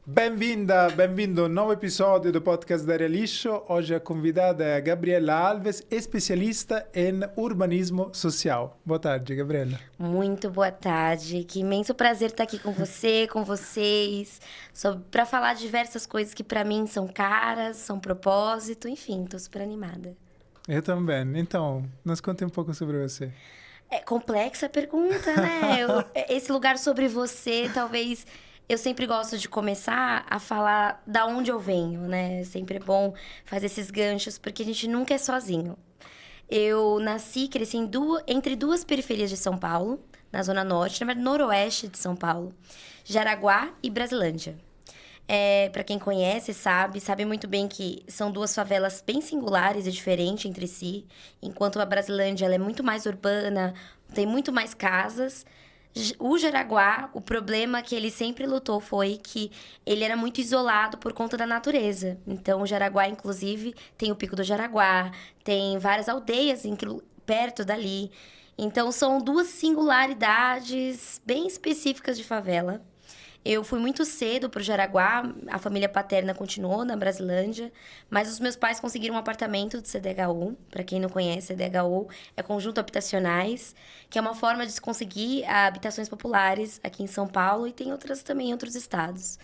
Bem-vinda, bem-vindo a um novo episódio do podcast da Área Lixo. Hoje a convidada é a Gabriela Alves, especialista em urbanismo social. Boa tarde, Gabriela. Muito boa tarde. Que imenso prazer estar aqui com você, com vocês, para falar diversas coisas que para mim são caras, são propósito, enfim, estou super animada. Eu também. Então, nos conte um pouco sobre você. É complexa a pergunta, né? Esse lugar sobre você, talvez eu sempre gosto de começar a falar da onde eu venho, né? Sempre é bom fazer esses ganchos, porque a gente nunca é sozinho. Eu nasci, cresci entre duas periferias de São Paulo, na Zona Norte, na verdade, noroeste de São Paulo, Jaraguá e Brasilândia. Para quem conhece, sabe muito bem que são duas favelas bem singulares e diferentes entre si. Enquanto a Brasilândia ela é muito mais urbana, tem muito mais casas. O Jaraguá, o problema que ele sempre lutou foi que ele era muito isolado por conta da natureza. Então, o Jaraguá, inclusive, tem o Pico do Jaraguá, tem várias aldeias perto dali. Então, são duas singularidades bem específicas de favela. Eu fui muito cedo para o Jaraguá, a família paterna continuou na Brasilândia, mas os meus pais conseguiram um apartamento de CDHU. Para quem não conhece, CDHU é conjunto habitacionais, que é uma forma de se conseguir habitações populares aqui em São Paulo e tem outras também em outros estados.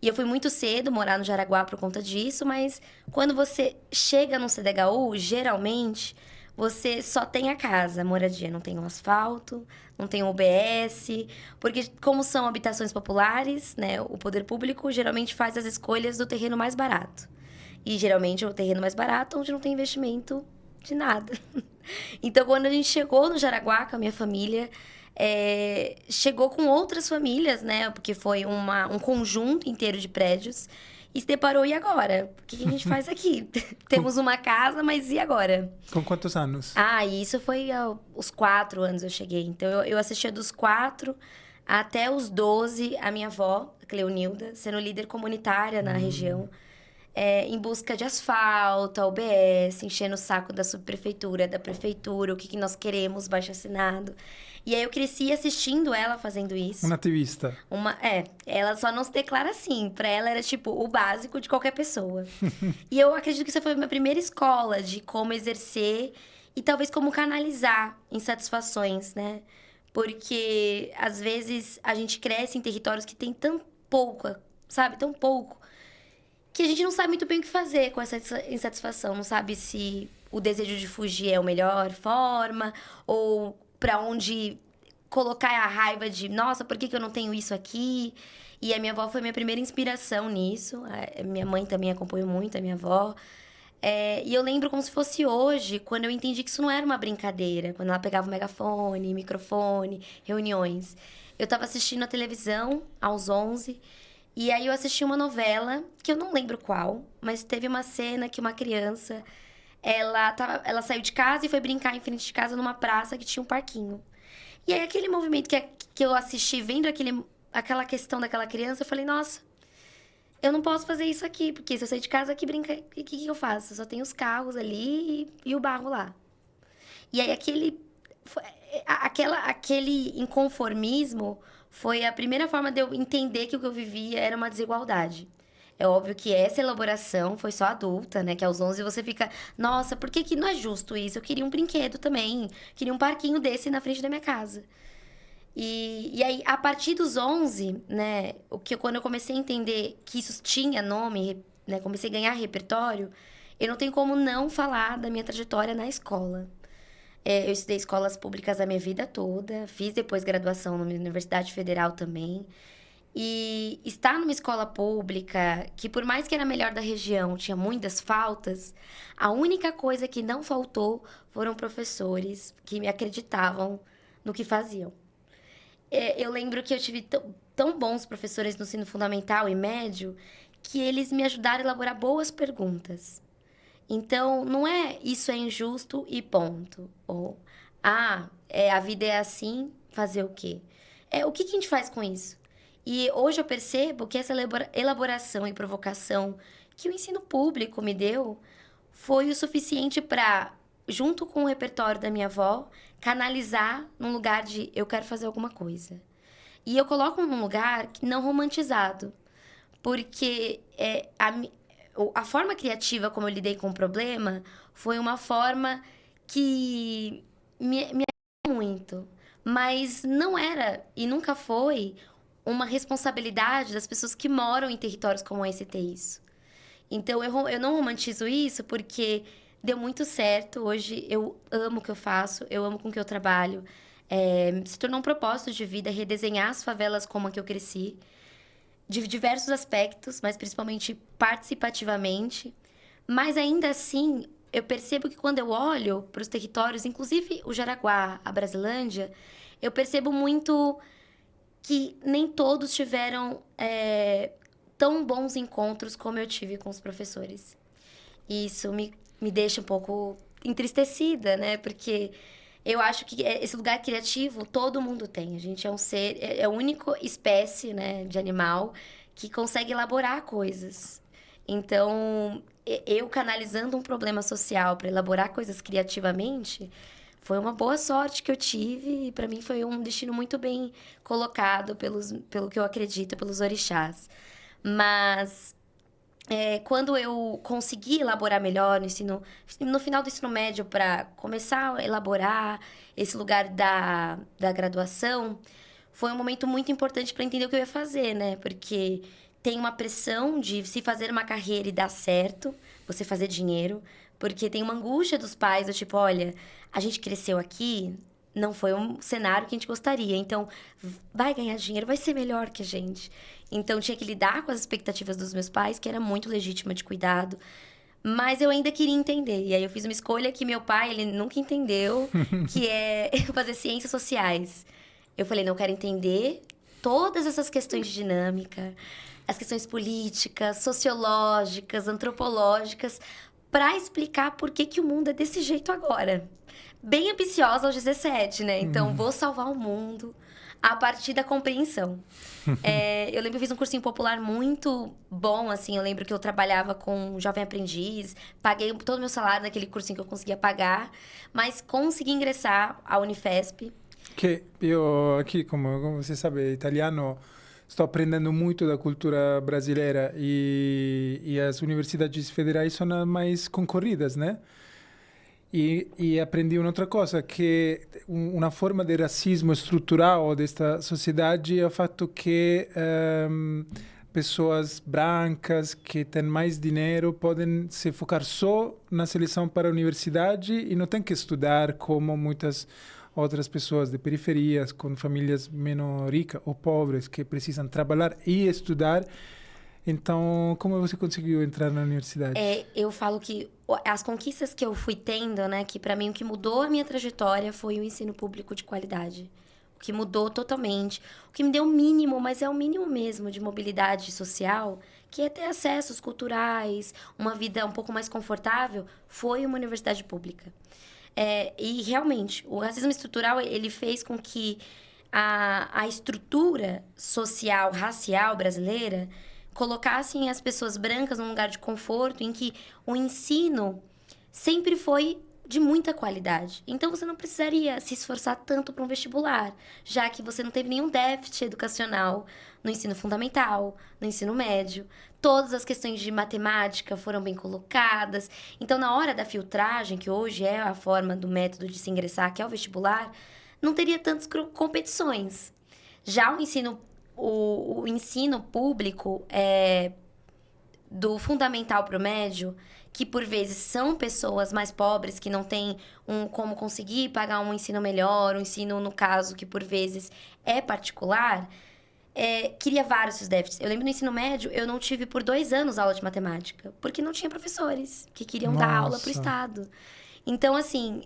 E eu fui muito cedo morar no Jaraguá por conta disso, mas quando você chega no CDHU, geralmente você só tem a casa, a moradia, não tem o asfalto, não tem o UBS, porque como são habitações populares, né, o poder público geralmente faz as escolhas do terreno mais barato. E geralmente é o terreno mais barato onde não tem investimento de nada. Então, quando a gente chegou no Jaraguá com a minha família, chegou com outras famílias, né? Porque foi um conjunto inteiro de prédios. E se deparou, e agora? O que a gente faz aqui? Temos uma casa, mas e agora? Com quantos anos? E isso foi aos 4 anos eu cheguei. Então, eu assistia dos 4 até os 12, a minha avó, a Cleonilda, sendo líder comunitária na região, em busca de asfalto, a UBS, enchendo o saco da subprefeitura, da prefeitura, o que nós queremos, baixo-assinado. E aí eu cresci assistindo ela fazendo isso. Uma ativista. Ela só não se declara assim. Pra ela era, tipo, o básico de qualquer pessoa. E eu acredito que essa foi a minha primeira escola de como exercer e talvez como canalizar insatisfações, né? Porque, às vezes, a gente cresce em territórios que tem tão pouco, sabe? Tão pouco. Que a gente não sabe muito bem o que fazer com essa insatisfação. Não sabe se o desejo de fugir é a melhor forma ou para onde colocar a raiva de, nossa, por que eu não tenho isso aqui? E a minha avó foi minha primeira inspiração nisso. A minha mãe também acompanhou muito a minha avó. E eu lembro como se fosse hoje, quando eu entendi que isso não era uma brincadeira. Quando ela pegava o megafone, microfone, reuniões. Eu estava assistindo a televisão aos 11, e aí eu assisti uma novela, que eu não lembro qual, mas teve uma cena que uma criança, ela saiu de casa e foi brincar em frente de casa numa praça que tinha um parquinho. E aí aquele movimento que eu assisti, vendo aquela questão daquela criança, eu falei, nossa, eu não posso fazer isso aqui, porque se eu sair de casa aqui brincar, o que eu faço? Eu só tenho os carros ali e o barro lá. E aí aquele inconformismo foi a primeira forma de eu entender que o que eu vivia era uma desigualdade. É óbvio que essa elaboração foi só adulta, né? Que aos 11 você fica, nossa, por que não é justo isso? Eu queria um brinquedo também, queria um parquinho desse na frente da minha casa. E aí, a partir dos 11, né? Quando eu comecei a entender que isso tinha nome, né? Comecei a ganhar repertório, eu não tenho como não falar da minha trajetória na escola. Eu estudei escolas públicas a minha vida toda, fiz depois graduação na Universidade Federal também. E estar numa escola pública, que por mais que era a melhor da região, tinha muitas faltas, a única coisa que não faltou foram professores que me acreditavam no que faziam. Eu lembro que eu tive tão bons professores no ensino fundamental e médio que eles me ajudaram a elaborar boas perguntas. Então, não é isso é injusto e ponto. Ou, a vida é assim, fazer o quê? O que a gente faz com isso? E hoje eu percebo que essa elaboração e provocação que o ensino público me deu foi o suficiente para, junto com o repertório da minha avó, canalizar num lugar de eu quero fazer alguma coisa. E eu coloco num lugar não romantizado. porque a forma criativa como eu lidei com o problema foi uma forma que me ajudou muito. Mas não era e nunca foi uma responsabilidade das pessoas que moram em territórios como esse ter isso. Então, eu não romantizo isso porque deu muito certo. Hoje, eu amo o que eu faço, eu amo com o que eu trabalho. Se tornou um propósito de vida redesenhar as favelas como a que eu cresci. De diversos aspectos, mas principalmente participativamente. Mas ainda assim, eu percebo que quando eu olho para os territórios, inclusive o Jaraguá, a Brasilândia, eu percebo muito que nem todos tiveram tão bons encontros como eu tive com os professores. E isso me deixa um pouco entristecida, né? Porque eu acho que esse lugar criativo todo mundo tem. A gente é um ser, é a única espécie, né, de animal que consegue elaborar coisas. Então, eu canalizando um problema social para elaborar coisas criativamente, foi uma boa sorte que eu tive e para mim foi um destino muito bem colocado pelo que eu acredito, pelos orixás. Mas quando eu consegui elaborar melhor no final do ensino médio, para começar a elaborar esse lugar da graduação, foi um momento muito importante para entender o que eu ia fazer, né? Porque tem uma pressão de se fazer uma carreira e dar certo, você fazer dinheiro, porque tem uma angústia dos pais, do tipo, olha, a gente cresceu aqui, não foi um cenário que a gente gostaria, então vai ganhar dinheiro, vai ser melhor que a gente. Então, tinha que lidar com as expectativas dos meus pais, que era muito legítima de cuidado. Mas eu ainda queria entender. E aí, eu fiz uma escolha que meu pai, ele nunca entendeu, que é fazer ciências sociais. Eu falei, não, eu quero entender todas essas questões de dinâmica, as questões políticas, sociológicas, antropológicas, para explicar por que o mundo é desse jeito agora. Bem ambiciosa aos 17, né? Então, vou salvar o mundo a partir da compreensão. Eu lembro que eu fiz um cursinho popular muito bom, assim. Eu lembro que eu trabalhava com jovem aprendiz, paguei todo o meu salário naquele cursinho que eu conseguia pagar, mas consegui ingressar à Unifesp. Que io aqui, como você sabe, italiano, estou aprendendo muito da cultura brasileira e as universidades federais são as mais concorridas, né? E aprendi outra coisa, que uma forma de racismo estrutural desta sociedade é o fato que pessoas brancas que têm mais dinheiro podem se focar só na seleção para a universidade e não têm que estudar como muitas outras pessoas de periferias, com famílias menos ricas ou pobres, que precisam trabalhar e estudar. Então, como você conseguiu entrar na universidade? Eu falo que as conquistas que eu fui tendo, né, que para mim o que mudou a minha trajetória foi o ensino público de qualidade. O que mudou totalmente. O que me deu o mínimo, mas é o mínimo mesmo de mobilidade social, que é ter acessos culturais, uma vida um pouco mais confortável, foi uma universidade pública. E realmente, o racismo estrutural, ele fez com que a estrutura social, racial brasileira colocassem as pessoas brancas num lugar de conforto em que o ensino sempre foi de muita qualidade. Então, você não precisaria se esforçar tanto para um vestibular, já que você não teve nenhum déficit educacional no ensino fundamental, no ensino médio. Todas as questões de matemática foram bem colocadas. Então, na hora da filtragem, que hoje é a forma do método de se ingressar, que é o vestibular, não teria tantas competições. Já o ensino público do fundamental para o médio, que por vezes são pessoas mais pobres, que não têm como conseguir pagar um ensino melhor, um ensino, no caso, que por vezes é particular, cria vários déficits. Eu lembro no ensino médio, eu não tive por 2 anos aula de matemática, porque não tinha professores que queriam dar aula para o Estado. Então, assim,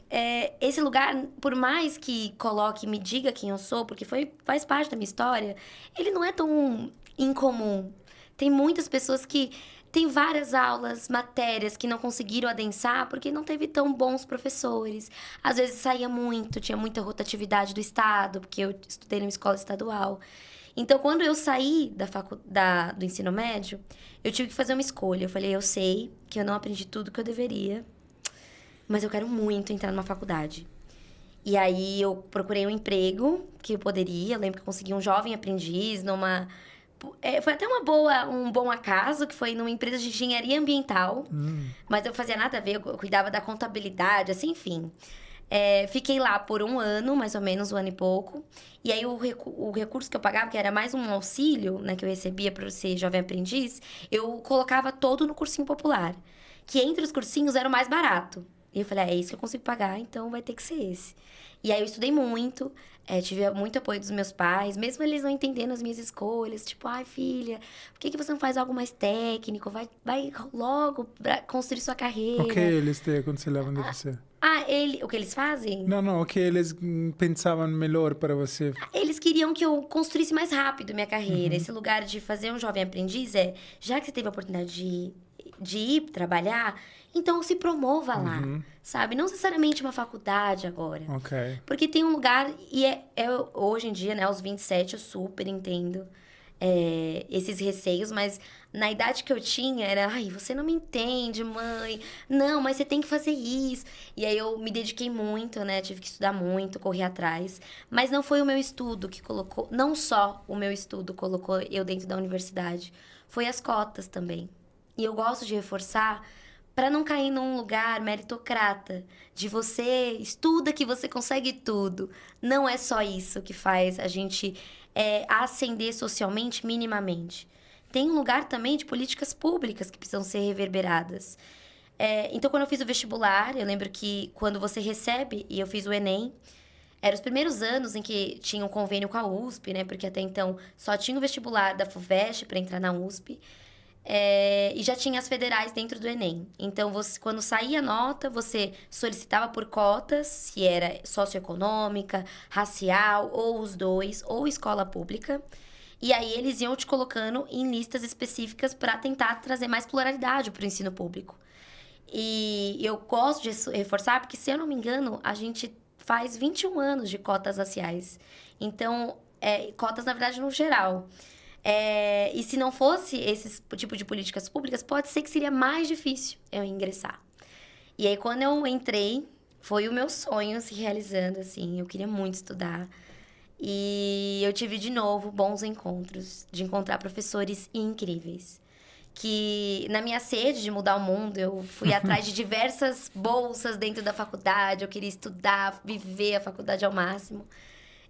esse lugar, por mais que coloque, me diga quem eu sou, porque faz parte da minha história, ele não é tão incomum. Tem muitas pessoas que têm várias aulas, matérias que não conseguiram adensar porque não teve tão bons professores. Às vezes saía muito, tinha muita rotatividade do Estado, porque eu estudei numa escola estadual. Então, quando eu saí do ensino médio, eu tive que fazer uma escolha. Eu falei, eu sei que eu não aprendi tudo que eu deveria, mas eu quero muito entrar numa faculdade. E aí, eu procurei um emprego que eu poderia. Eu lembro que eu consegui um jovem aprendiz numa Foi até um bom acaso, que foi numa empresa de engenharia ambiental. Mas eu fazia nada a ver, eu cuidava da contabilidade, assim, enfim. Fiquei lá por 1 ano, mais ou menos, 1 ano e pouco. E aí, o recurso que eu pagava, que era mais um auxílio, né, que eu recebia para ser jovem aprendiz, eu colocava todo no cursinho popular. Que entre os cursinhos era o mais barato. E eu falei, é isso que eu consigo pagar, então vai ter que ser esse. E aí, eu estudei muito, tive muito apoio dos meus pais, mesmo eles não entendendo as minhas escolhas. Tipo, ai, filha, por que você não faz algo mais técnico? Vai logo pra construir sua carreira. O que eles te aconselhavam de você? O que eles fazem? Não, o que eles pensavam melhor para você? Eles queriam que eu construísse mais rápido minha carreira. Esse lugar de fazer um jovem aprendiz já que você teve a oportunidade de ir trabalhar, então se promova lá, sabe? Não necessariamente uma faculdade agora. Ok. Porque tem um lugar, e hoje em dia, né, aos 27, eu super entendo esses receios, mas na idade que eu tinha, era, ai, você não me entende, mãe. Não, mas você tem que fazer isso. E aí eu me dediquei muito, né? Tive que estudar muito, correr atrás. Mas não foi o meu estudo que colocou, não só o meu estudo colocou eu dentro da universidade, foi as cotas também. E eu gosto de reforçar para não cair num lugar meritocrata, de você estuda que você consegue tudo. Não é só isso que faz a gente ascender socialmente minimamente. Tem um lugar também de políticas públicas que precisam ser reverberadas. Então, quando eu fiz o vestibular, eu lembro que quando você recebe, e eu fiz o Enem, eram os primeiros anos em que tinha um convênio com a USP, né? Porque até então só tinha o vestibular da FUVEST para entrar na USP. E já tinha as federais dentro do Enem. Então, quando saía a nota, você solicitava por cotas, se era socioeconômica, racial, ou os dois, ou escola pública. E aí, eles iam te colocando em listas específicas para tentar trazer mais pluralidade para o ensino público. E eu gosto de reforçar, porque, se eu não me engano, a gente faz 21 anos de cotas raciais. Então, cotas, na verdade, no geral. E se não fosse esse tipo de políticas públicas, pode ser que seria mais difícil eu ingressar. E aí, quando eu entrei, foi o meu sonho se realizando, assim. Eu queria muito estudar. E eu tive, de novo, bons encontros. De encontrar professores incríveis. Que, na minha sede de mudar o mundo, eu fui atrás de diversas bolsas dentro da faculdade. Eu queria estudar, viver a faculdade ao máximo.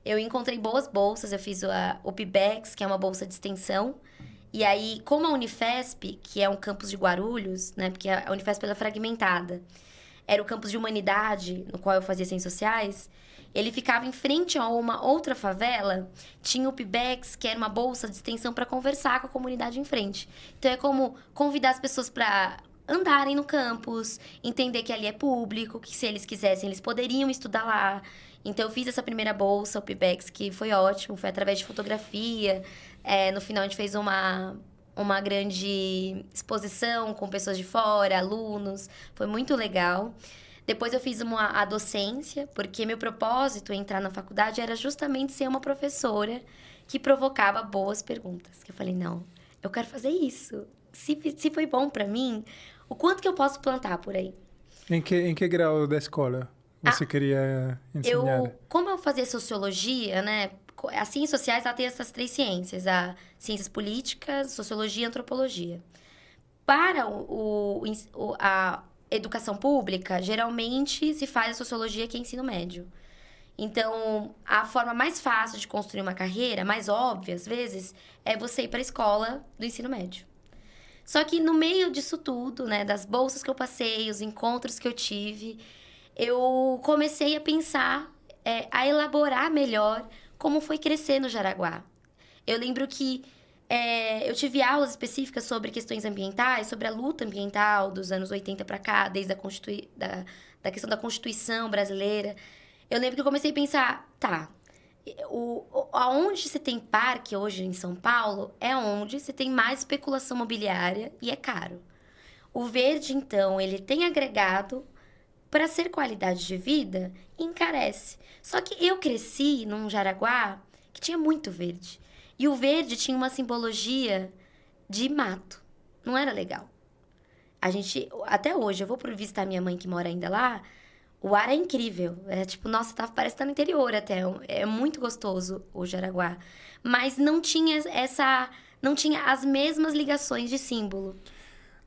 Eu encontrei boas bolsas, eu fiz o PIBEX, que é uma bolsa de extensão. E aí, como a Unifesp, que é um campus de Guarulhos, né? Porque a Unifesp era fragmentada, era o campus de humanidade, no qual eu fazia ciências sociais, ele ficava em frente a uma outra favela, tinha o PIBEX, que era uma bolsa de extensão para conversar com a comunidade em frente. Então, é como convidar as pessoas para andarem no campus, entender que ali é público, que se eles quisessem, eles poderiam estudar lá. Então, eu fiz essa primeira bolsa, o PIBEX, que foi ótimo, foi através de fotografia. No final, a gente fez uma grande exposição com pessoas de fora, alunos. Foi muito legal. Depois, eu fiz a docência, porque meu propósito em entrar na faculdade era justamente ser uma professora que provocava boas perguntas. Que eu falei, não, eu quero fazer isso. Se foi bom para mim, o quanto que eu posso plantar por aí? Em que grau da escola você queria ensinar? Como eu fazia sociologia, né? As ciências sociais, ela tem essas 3 ciências. A ciências políticas, sociologia e antropologia. Para a educação pública, geralmente se faz a sociologia, que é ensino médio. Então, a forma mais fácil de construir uma carreira, mais óbvia, às vezes, é você ir para a escola do ensino médio. Só que no meio disso tudo, né? Das bolsas que eu passei, os encontros que eu tive, eu comecei a pensar, a elaborar melhor como foi crescer no Jaraguá. Eu lembro que eu tive aulas específicas sobre questões ambientais, sobre a luta ambiental dos anos 80 para cá, desde da questão da Constituição brasileira. Eu lembro que eu comecei a pensar, aonde se tem parque hoje em São Paulo é onde se tem mais especulação imobiliária e é caro. O verde, então, ele tem agregado para ser qualidade de vida e encarece. Só que eu cresci num Jaraguá que tinha muito verde. E o verde tinha uma simbologia de mato. Não era legal. Até hoje, eu vou visitar minha mãe que mora ainda lá, o ar é incrível. Nossa, parece estar no interior até. É muito gostoso o Jaraguá. Mas não tinha não tinha as mesmas ligações de símbolo.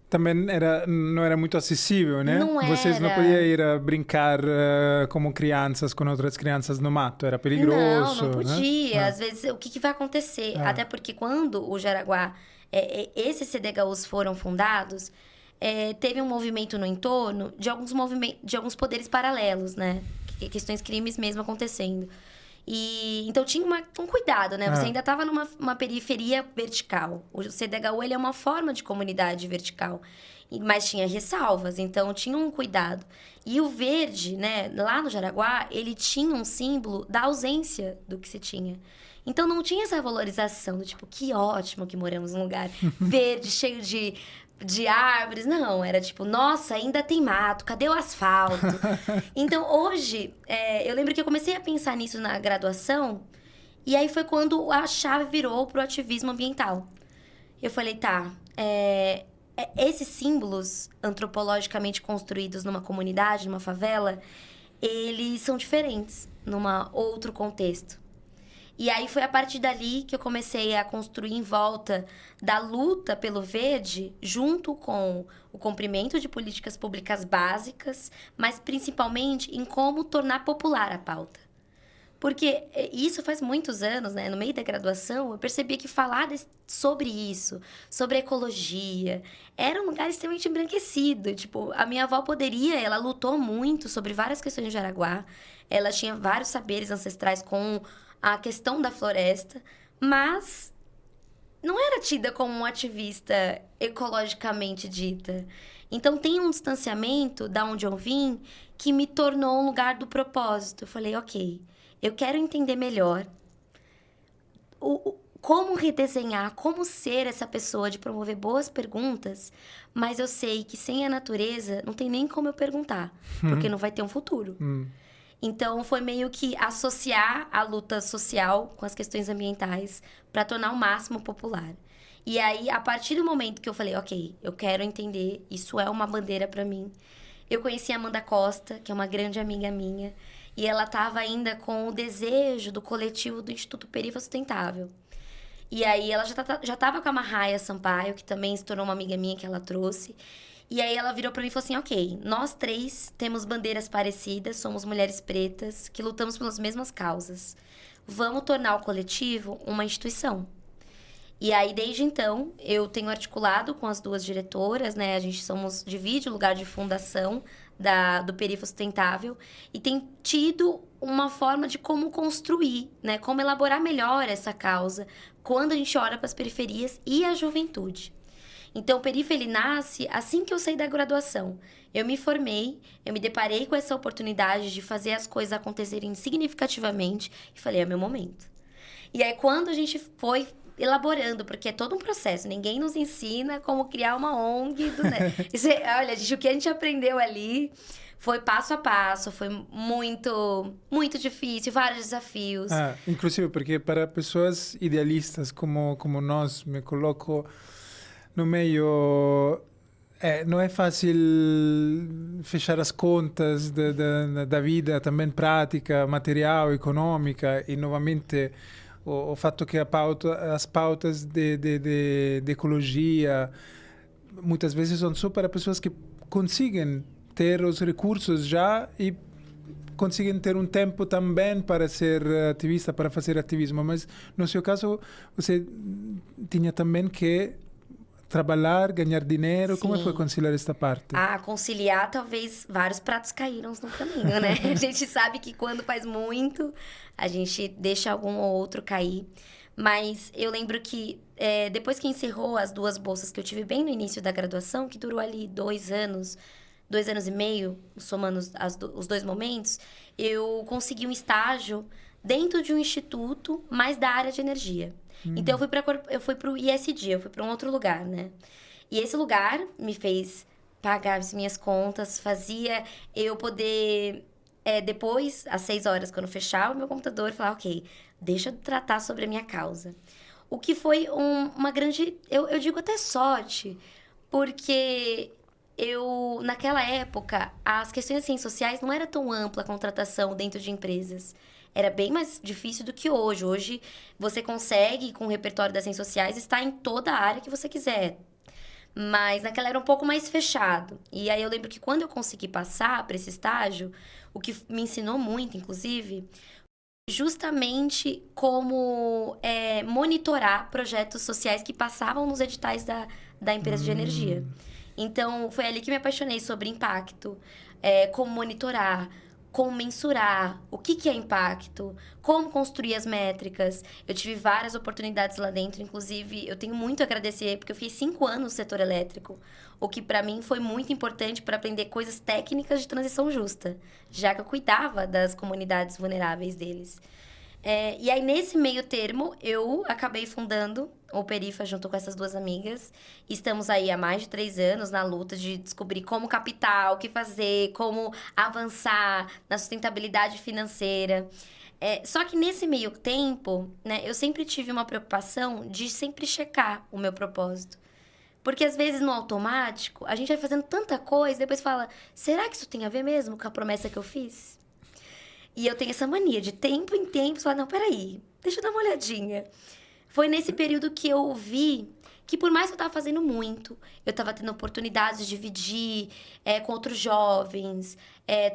Também não era muito acessível, né? Não Vocês não era. podiam ir a brincar como crianças com outras crianças no mato, era perigoso. Não podia. Né? Às vezes, o que vai acontecer? Até porque quando o Jaraguá, esses CDHUs foram fundados, teve um movimento no entorno de alguns poderes paralelos, né? Questões crimes mesmo acontecendo. E então tinha um cuidado, né? Você ainda estava numa periferia vertical. O CDHU ele é uma forma de comunidade vertical, mas tinha ressalvas, então tinha um cuidado. E o verde, né, lá no Jaraguá, ele tinha um símbolo da ausência do que se tinha. Então não tinha essa valorização do tipo, que ótimo que moramos num lugar verde, cheio de árvores. Não, era tipo, nossa, ainda tem mato, cadê o asfalto? Então, hoje, eu lembro que eu comecei a pensar nisso na graduação, e aí foi quando a chave virou pro ativismo ambiental. Eu falei, tá, esses símbolos antropologicamente construídos numa comunidade, numa favela, eles são diferentes num outro contexto. E aí foi a partir dali que eu comecei a construir em volta da luta pelo verde, junto com o cumprimento de políticas públicas básicas, mas principalmente em como tornar popular a pauta. Porque isso faz muitos anos, né? No meio da graduação, eu percebia que falar sobre isso, sobre ecologia, era um lugar extremamente embranquecido. Tipo, a minha avó ela lutou muito sobre várias questões de Jaraguá. Ela tinha vários saberes ancestrais com a questão da floresta, mas não era tida como uma ativista ecologicamente dita. Então, tem um distanciamento da onde eu vim que me tornou um lugar do propósito. Eu falei, ok, eu quero entender melhor como redesenhar, como ser essa pessoa de promover boas perguntas, mas eu sei que sem a natureza não tem nem como eu perguntar, porque não vai ter um futuro. Então, foi meio que associar a luta social com as questões ambientais para tornar o máximo popular. E aí, a partir do momento que eu falei, ok, eu quero entender, isso é uma bandeira para mim. Eu conheci a Amanda Costa, que é uma grande amiga minha, e ela estava ainda com o desejo do coletivo do Instituto Perifa Sustentável. E aí, ela já estava com a Marraia Sampaio, que também se tornou uma amiga minha que ela trouxe. E aí ela virou pra mim e falou assim, ok, nós três temos bandeiras parecidas, somos mulheres pretas, que lutamos pelas mesmas causas. Vamos tornar o coletivo uma instituição. E aí, desde então, eu tenho articulado com as duas diretoras, né? A gente divide o lugar de fundação do Perifa Sustentável e tem tido uma forma de como construir, né? Como elaborar melhor essa causa quando a gente olha para as periferias e a juventude. Então, o Perifa, ele nasce assim que eu saí da graduação. Eu me formei, eu me deparei com essa oportunidade de fazer as coisas acontecerem significativamente e falei, é meu momento. E aí, quando a gente foi elaborando, porque é todo um processo, ninguém nos ensina como criar uma ONG, né? Olha, o que a gente aprendeu ali foi passo a passo, foi muito, muito difícil, vários desafios. Inclusive, porque para pessoas idealistas como nós, me coloco no meio, não é fácil fechar as contas da vida também prática, material, econômica, e novamente o fato que as pautas de ecologia muitas vezes são só para pessoas que conseguem ter os recursos já e conseguem ter um tempo também para ser ativista, para fazer ativismo, mas no seu caso você tinha também que trabalhar, ganhar dinheiro. Sim. Como foi conciliar esta parte? Conciliar, talvez vários pratos caíram no caminho, né? A gente sabe que quando faz muito, a gente deixa algum ou outro cair. Mas eu lembro que depois que encerrou as 2 bolsas que eu tive bem no início da graduação, que durou ali 2 anos e meio, somando os 2 momentos, eu consegui um estágio dentro de um instituto, mas da área de energia. Então, eu fui pro ISD, eu fui para um outro lugar, né? E esse lugar me fez pagar as minhas contas, fazia eu poder, depois, às 6 horas, quando fechar o meu computador, falar, ok, deixa eu tratar sobre a minha causa. O que foi uma grande, eu digo até sorte, porque naquela época, as questões de ciências sociais não era tão ampla a contratação dentro de empresas. era bem mais difícil do que hoje. Hoje, você consegue, com o repertório das ciências sociais, estar em toda a área que você quiser. Mas naquela era um pouco mais fechado. E aí eu lembro que quando eu consegui passar para esse estágio, o que me ensinou muito, inclusive, justamente como monitorar projetos sociais que passavam nos editais da empresa de energia. Então, foi ali que me apaixonei sobre impacto, como monitorar, como mensurar, o que é impacto, como construir as métricas. Eu tive várias oportunidades lá dentro, inclusive eu tenho muito a agradecer, porque eu fiquei 5 anos no setor elétrico, o que para mim foi muito importante para aprender coisas técnicas de transição justa, já que eu cuidava das comunidades vulneráveis deles. E aí, nesse meio termo, eu acabei fundando o Perifa junto com essas 2 amigas. Estamos aí há mais de 3 anos na luta de descobrir como captar, o que fazer, como avançar na sustentabilidade financeira. Só que nesse meio tempo, né, eu sempre tive uma preocupação de sempre checar o meu propósito. Porque às vezes no automático, a gente vai fazendo tanta coisa, depois fala, será que isso tem a ver mesmo com a promessa que eu fiz? E eu tenho essa mania de tempo em tempo falar, não, peraí, deixa eu dar uma olhadinha. Foi nesse período que eu vi que por mais que eu estava fazendo muito, eu estava tendo oportunidades de dividir com outros jovens,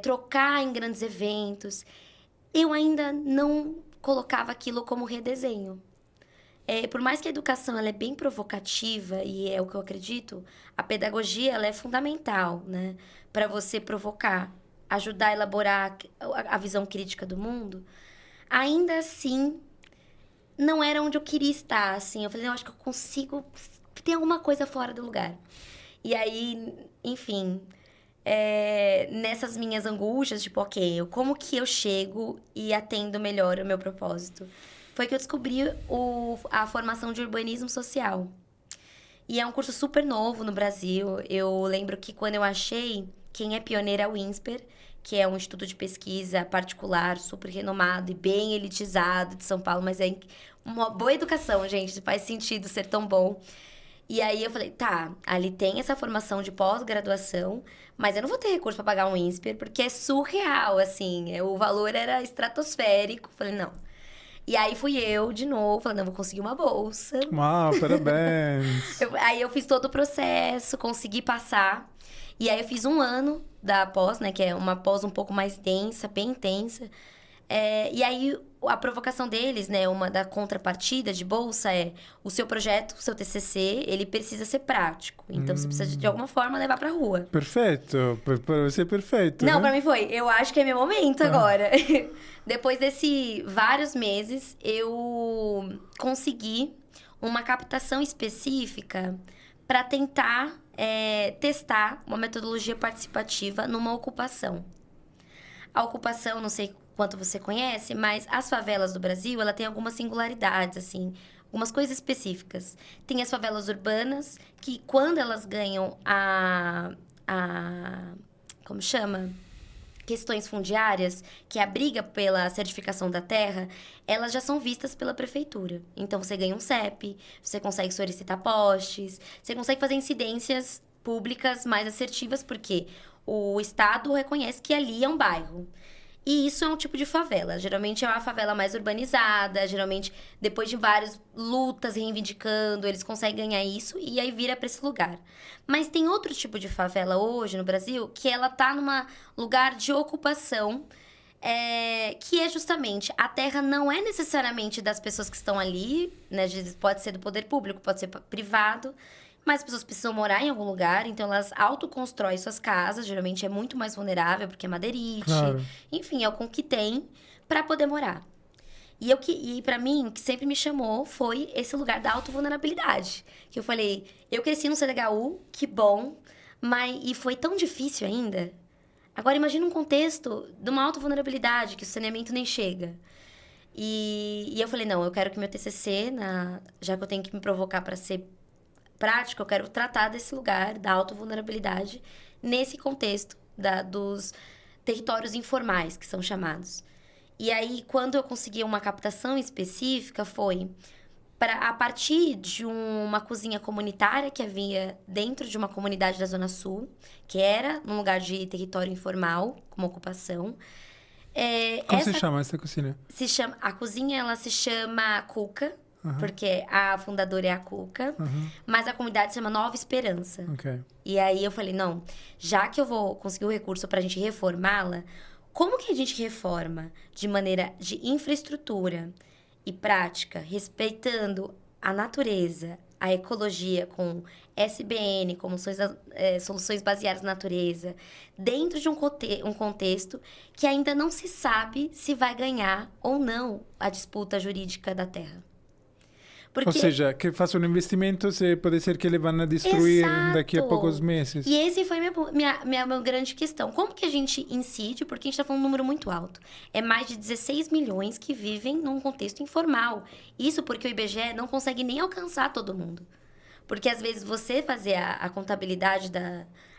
trocar em grandes eventos, eu ainda não colocava aquilo como redesenho. Por mais que a educação ela é bem provocativa, e é o que eu acredito, a pedagogia ela é fundamental, né? Para você provocar, ajudar a elaborar a visão crítica do mundo, ainda assim, não era onde eu queria estar, assim. Eu falei, eu acho que eu consigo... Tem alguma coisa fora do lugar. E aí, enfim, nessas minhas angústias, tipo, ok, como que eu chego e atendo melhor o meu propósito? Foi que eu descobri a formação de urbanismo social. E é um curso super novo no Brasil. Eu lembro que quando eu achei, quem é pioneiro é o INSPER, que é um instituto de pesquisa particular, super renomado e bem elitizado de São Paulo, mas é uma boa educação, gente, faz sentido ser tão bom. E aí eu falei, tá, ali tem essa formação de pós-graduação, mas eu não vou ter recurso para pagar um INSPER, porque é surreal, assim, o valor era estratosférico. Falei, não. E aí fui eu, de novo, falando, não, vou conseguir uma bolsa. Uau, parabéns! Aí eu fiz todo o processo, consegui passar. E aí eu fiz 1 ano da pós, né? Que é uma pós um pouco mais densa, bem intensa. E aí a provocação deles, né? Uma da contrapartida de bolsa é o seu projeto, o seu TCC, ele precisa ser prático. Então você precisa de alguma forma levar pra rua. Perfeito, para você é perfeito. Não, né? pra mim foi. Eu acho que é meu momento agora. Depois desse vários meses, eu consegui uma captação específica para tentar testar uma metodologia participativa numa ocupação. A ocupação, não sei quanto você conhece, mas as favelas do Brasil, ela tem algumas singularidades, assim, algumas coisas específicas. Tem as favelas urbanas, que quando elas ganham como chama? Questões fundiárias, que é a briga pela certificação da terra, elas já são vistas pela prefeitura. Então, você ganha um CEP, você consegue solicitar postes, você consegue fazer incidências públicas mais assertivas, porque o Estado reconhece que ali é um bairro. E isso é um tipo de favela. Geralmente é uma favela mais urbanizada, geralmente depois de várias lutas reivindicando, eles conseguem ganhar isso e aí vira para esse lugar. Mas tem outro tipo de favela hoje no Brasil que ela tá num lugar de ocupação, que é justamente a terra não é necessariamente das pessoas que estão ali, né? Pode ser do poder público, pode ser privado. Mas as pessoas precisam morar em algum lugar, então elas autoconstroem suas casas. Geralmente é muito mais vulnerável, porque é madeirite. Claro. Enfim, é o com que tem para poder morar. E para mim, o que sempre me chamou foi esse lugar da autovulnerabilidade. Que eu falei, eu cresci no CDHU, que bom, e foi tão difícil ainda. Agora, imagina um contexto de uma autovulnerabilidade, que o saneamento nem chega. E eu falei, não, eu quero que meu TCC, já que eu tenho que me provocar para ser prático, eu quero tratar desse lugar da autovulnerabilidade nesse contexto dos territórios informais, que são chamados. E aí, quando eu consegui uma captação específica, foi a partir de uma cozinha comunitária que havia dentro de uma comunidade da Zona Sul, que era num lugar de território informal, como ocupação. Como se chama essa cozinha? A cozinha, ela se chama Cuca, porque a fundadora é a Cuca, mas a comunidade se chama Nova Esperança. Ok. E aí eu falei, não, já que eu vou conseguir o recurso pra gente reformá-la, como que a gente reforma? De maneira de infraestrutura e prática, respeitando a natureza, a ecologia, com SBN, como soluções baseadas na natureza, dentro de um contexto que ainda não se sabe se vai ganhar ou não a disputa jurídica da terra. Ou seja, que faça um investimento, pode ser que ele vá destruir daqui a poucos meses. E esse foi minha grande questão. Como que a gente incide? Porque a gente está falando um número muito alto. É mais de 16 milhões que vivem num contexto informal. Isso porque o IBGE não consegue nem alcançar todo mundo. Porque, às vezes, você fazer a contabilidade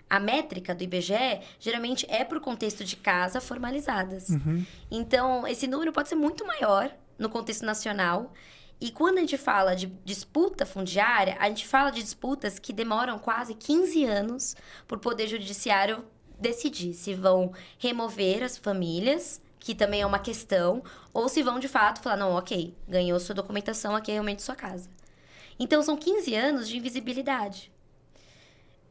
a métrica do IBGE, geralmente é por contexto de casa formalizadas. Então, esse número pode ser muito maior no contexto nacional. E quando a gente fala de disputa fundiária, a gente fala de disputas que demoram quase 15 anos para o Poder Judiciário decidir se vão remover as famílias, que também é uma questão, ou se vão, de fato, falar, não, ok, ganhou sua documentação, aqui é realmente sua casa. Então, são 15 anos de invisibilidade.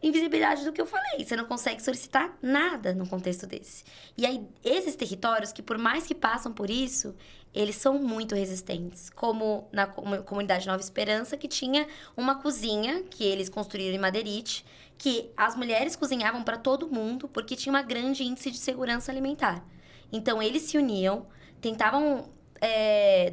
Invisibilidade do que eu falei. Você não consegue solicitar nada num contexto desse. E aí, esses territórios, que por mais que passam por isso, eles são muito resistentes. Como na comunidade Nova Esperança, que tinha uma cozinha que eles construíram em Madeirite, que as mulheres cozinhavam para todo mundo, porque tinha uma grande índice de segurança alimentar. Então, eles se uniam, tentavam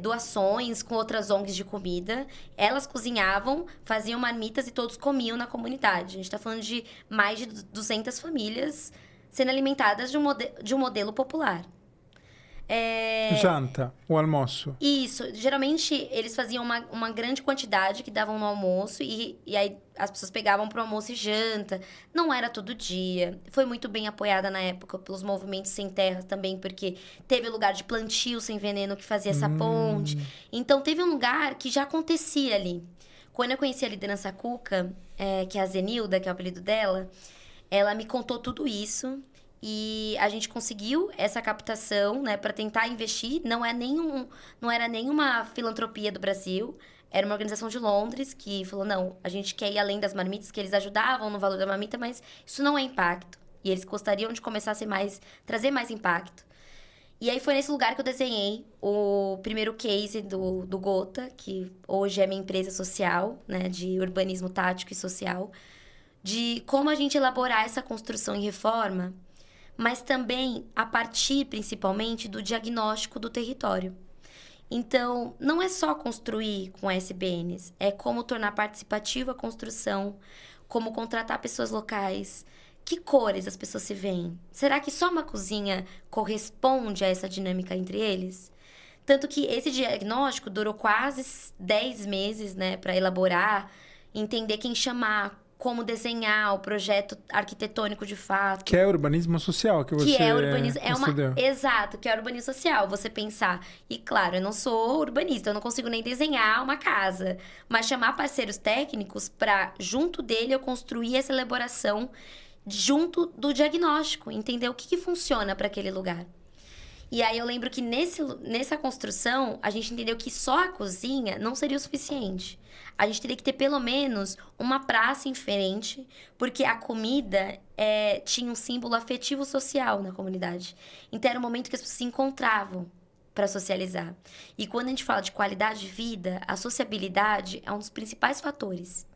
doações com outras ONGs de comida. Elas cozinhavam, faziam marmitas e todos comiam na comunidade. A gente está falando de mais de 200 famílias sendo alimentadas de um modelo popular. Janta, o almoço. Isso. Geralmente, eles faziam uma grande quantidade que davam no almoço e aí as pessoas pegavam pro almoço e janta. Não era todo dia. Foi muito bem apoiada na época pelos movimentos sem terra também, porque teve o lugar de plantio sem veneno que fazia essa ponte. Então, teve um lugar que já acontecia ali. Quando eu conheci a liderança Cuca, que é a Zenilda, que é o apelido dela, ela me contou tudo isso. E a gente conseguiu essa captação, né, para tentar investir. Não era nenhuma filantropia do Brasil. Era uma organização de Londres que falou, não, a gente quer ir além das marmitas, que eles ajudavam no valor da marmita, mas isso não é impacto. E eles gostariam de começar a trazer mais impacto. E aí foi nesse lugar que eu desenhei o primeiro case do Gota, que hoje é minha empresa social, né, de urbanismo tático e social, de como a gente elaborar essa construção e reforma, mas também a partir, principalmente, do diagnóstico do território. Então, não é só construir com SBNs, é como tornar participativa a construção, como contratar pessoas locais, que cores as pessoas se veem. Será que só uma cozinha corresponde a essa dinâmica entre eles? Tanto que esse diagnóstico durou quase 10 meses, né, para elaborar, entender quem chamar, como desenhar o projeto arquitetônico de fato. Que é urbanismo social que você estudou. Exato, que é urbanismo social. Você pensar... E, claro, eu não sou urbanista, eu não consigo nem desenhar uma casa. Mas chamar parceiros técnicos para, junto dele, eu construir essa elaboração junto do diagnóstico. Entender o que funciona para aquele lugar. E aí, eu lembro que nessa construção, a gente entendeu que só a cozinha não seria o suficiente. A gente teria que ter, pelo menos, uma praça em frente, porque a comida tinha um símbolo afetivo social na comunidade. Então, era um momento que as pessoas se encontravam para socializar. E quando a gente fala de qualidade de vida, a sociabilidade é um dos principais fatores.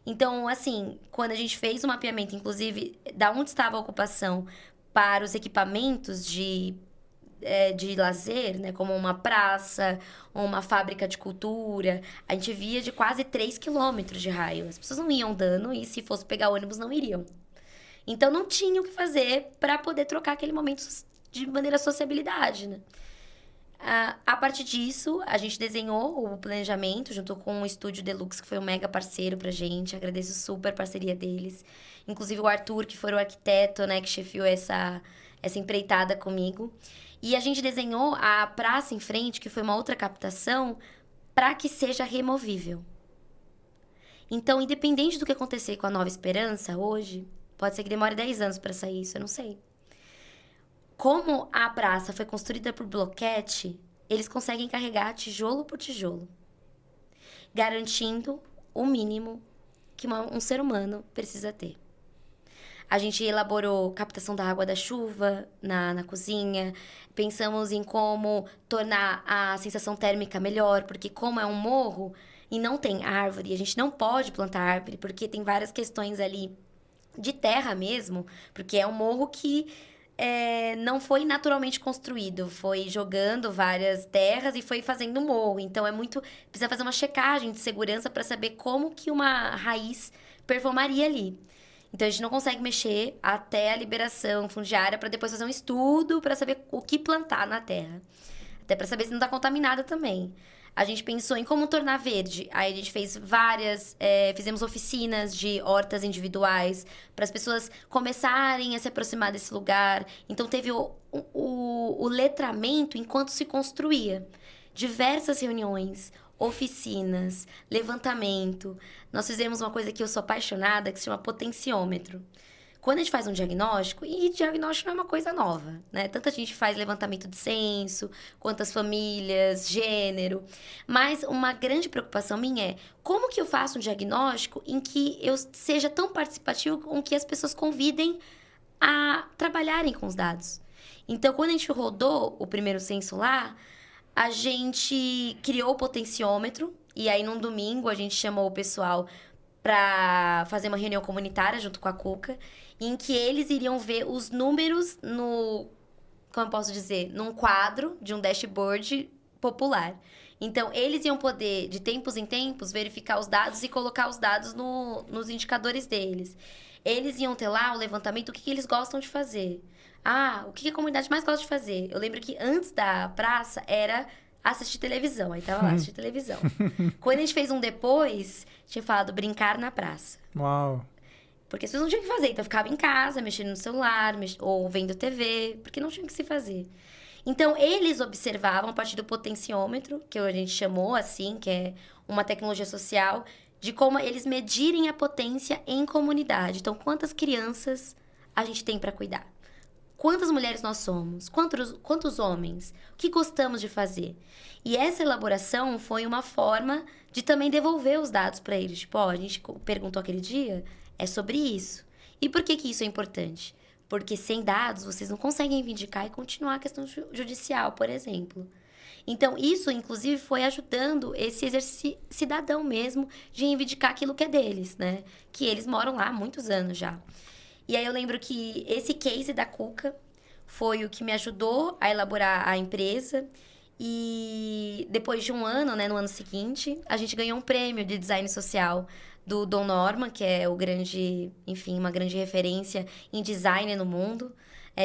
Então, assim, quando a gente fez o mapeamento, inclusive, da onde estava a ocupação para os equipamentos de lazer, né, como uma praça, uma fábrica de cultura, a gente via de quase 3 quilômetros de raio. As pessoas não iam andando e, se fosse pegar ônibus, não iriam. Então, não tinha o que fazer para poder trocar aquele momento de maneira sociabilidade, né? A partir disso, a gente desenhou o planejamento junto com o Estúdio Deluxe, que foi um mega parceiro pra gente. Agradeço super a parceria deles. Inclusive o Arthur, que foi o arquiteto, né, que chefiou essa empreitada comigo. E a gente desenhou a praça em frente, que foi uma outra captação, para que seja removível. Então, independente do que acontecer com a Nova Esperança hoje, pode ser que demore 10 anos para sair isso, eu não sei. como a praça foi construída por bloquete, eles conseguem carregar tijolo por tijolo, garantindo o mínimo que um ser humano precisa ter. A gente elaborou captação da água da chuva na cozinha. Pensamos em como tornar a sensação térmica melhor, porque como é um morro e não tem árvore, a gente não pode plantar árvore, porque tem várias questões ali de terra mesmo, porque é um morro que não foi naturalmente construído, foi jogando várias terras e foi fazendo um morro. Então, precisa fazer uma checagem de segurança para saber como que uma raiz performaria ali. Então, a gente não consegue mexer até a liberação fundiária para depois fazer um estudo para saber o que plantar na terra. Até para saber se não está contaminada também. A gente pensou em como tornar verde. Aí a gente fez fizemos oficinas de hortas individuais para as pessoas começarem a se aproximar desse lugar. Então, teve o letramento enquanto se construía. Diversas reuniões, oficinas, levantamento. Nós fizemos uma coisa que eu sou apaixonada, que se chama potenciômetro. Quando a gente faz um diagnóstico, e diagnóstico não é uma coisa nova, né? Tanto a gente faz levantamento de censo, quantas famílias, gênero. Mas uma grande preocupação minha é como que eu faço um diagnóstico em que eu seja tão participativo com que as pessoas convidem a trabalharem com os dados. Então, quando a gente rodou o primeiro censo lá, a gente criou o potenciômetro, e aí num domingo a gente chamou o pessoal para fazer uma reunião comunitária junto com a Cuca, em que eles iriam ver os números como eu posso dizer, num quadro de um dashboard popular. Então, eles iam poder, de tempos em tempos, verificar os dados e colocar os dados nos indicadores deles. Eles iam ter lá o levantamento do que eles gostam de fazer. O que a comunidade mais gosta de fazer? Eu lembro que antes da praça era assistir televisão. Aí tava lá, assistir televisão. Quando a gente fez um depois, tinha falado brincar na praça. Uau! Porque as pessoas não tinham o que fazer. Então, ficava em casa, mexendo no celular, ou vendo TV, porque não tinha o que se fazer. Então, eles observavam, a partir do potenciômetro, que a gente chamou assim, que é uma tecnologia social, de como eles medirem a potência em comunidade. Então, quantas crianças a gente tem para cuidar? Quantas mulheres nós somos? Quantos homens? O que gostamos de fazer? E essa elaboração foi uma forma de também devolver os dados para eles. Tipo, a gente perguntou aquele dia, é sobre isso. E por que isso é importante? Porque sem dados, vocês não conseguem reivindicar e continuar a questão judicial, por exemplo. Então, isso, inclusive, foi ajudando esse exercício cidadão mesmo de reivindicar aquilo que é deles, né? Que eles moram lá há muitos anos já. E aí eu lembro que esse case da Cuca foi o que me ajudou a elaborar a empresa. E depois de um ano, né, no ano seguinte, a gente ganhou um prêmio de design social do Don Norman, que é uma grande referência em design no mundo,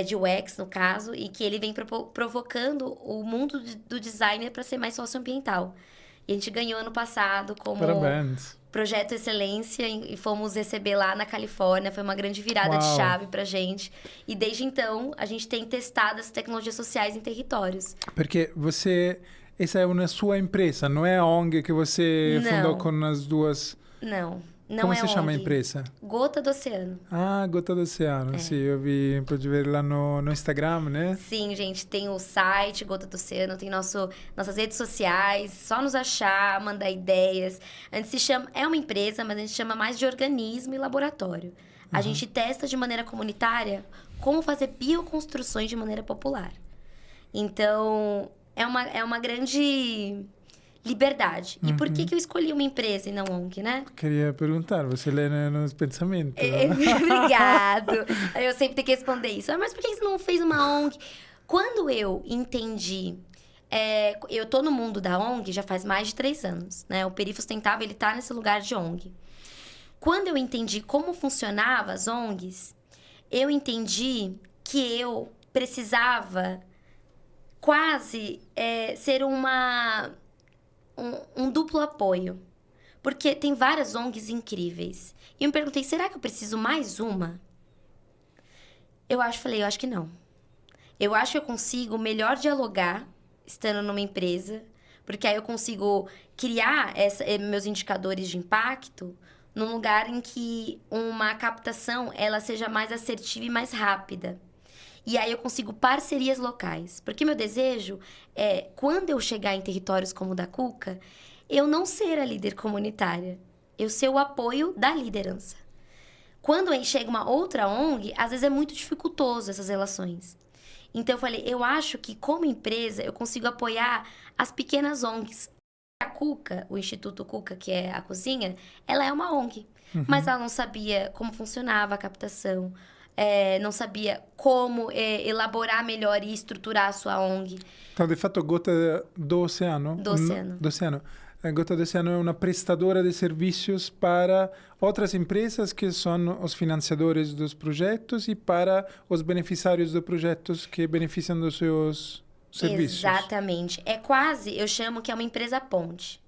de UX no caso, e que ele vem provocando o mundo do designer para ser mais socioambiental. E a gente ganhou ano passado como Parabéns. Projeto Excelência e fomos receber lá na Califórnia. Foi uma grande virada de chave pra gente. E desde então, a gente tem testado as tecnologias sociais em territórios. Porque essa é uma sua empresa, não é a ONG que você fundou com as duas... Não Como é se chama a ONG. empresa? Gota do Oceano. Gota do Oceano. Sim, eu pude ver lá no Instagram, né? Sim, gente, tem o site Gota do Oceano, tem nossas redes sociais, só nos achar, mandar ideias. A gente se chama, é uma empresa, mas a gente chama mais de organismo e laboratório. A gente testa de maneira comunitária como fazer bioconstruções de maneira popular. Então, é uma grande liberdade. E por que eu escolhi uma empresa e não ONG, né? Queria perguntar, você lê nos pensamentos. Obrigado. Eu sempre tenho que responder isso. Mas por que você não fez uma ONG? Quando eu entendi... eu tô no mundo da ONG já faz mais de 3 anos, né? O Peri Sustentável, ele tá nesse lugar de ONG. Quando eu entendi como funcionava as ONGs, eu entendi que eu precisava quase ser um duplo apoio. Porque tem várias ONGs incríveis. E eu me perguntei, será que eu preciso mais uma? Eu acho que não. Eu acho que eu consigo melhor dialogar estando numa empresa, porque aí eu consigo criar meus indicadores de impacto num lugar em que uma captação ela seja mais assertiva e mais rápida. E aí eu consigo parcerias locais. Porque meu desejo é, quando eu chegar em territórios como o da Cuca, eu não ser a líder comunitária. Eu ser o apoio da liderança. Quando aí chega uma outra ONG, às vezes é muito dificultoso essas relações. Então eu falei, eu acho que como empresa eu consigo apoiar as pequenas ONGs. A Cuca, o Instituto Cuca, que é a cozinha, ela é uma ONG. Mas ela não sabia como funcionava a captação, não sabia como elaborar melhor e estruturar a sua ONG. Então, de fato, Gota do Oceano... Do Oceano. Do Oceano. A Gota do Oceano é uma prestadora de serviços para outras empresas que são os financiadores dos projetos e para os beneficiários dos projetos que beneficiam dos seus serviços. Exatamente. É quase, eu chamo que é uma empresa ponte.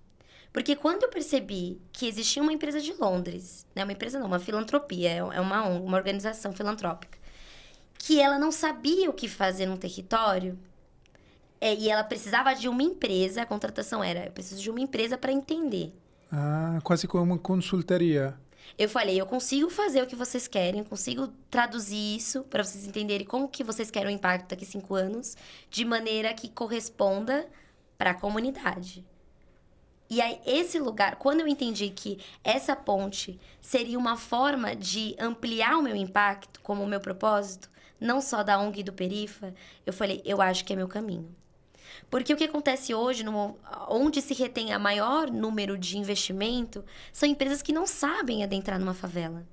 Porque quando eu percebi que existia uma empresa de Londres, né, uma empresa não, uma filantropia, é uma ONG, uma organização filantrópica, que ela não sabia o que fazer num território, e ela precisava de uma empresa, a contratação era, eu preciso de uma empresa para entender. Ah, quase como uma consultoria. Eu falei, eu consigo fazer o que vocês querem, eu consigo traduzir isso para vocês entenderem como que vocês querem o impacto daqui a 5 anos, de maneira que corresponda para a comunidade. E aí, esse lugar, quando eu entendi que essa ponte seria uma forma de ampliar o meu impacto como o meu propósito, não só da ONG e do Perifa, eu falei, eu acho que é meu caminho. Porque o que acontece hoje, onde se retém a maior número de investimento, são empresas que não sabem adentrar numa favela.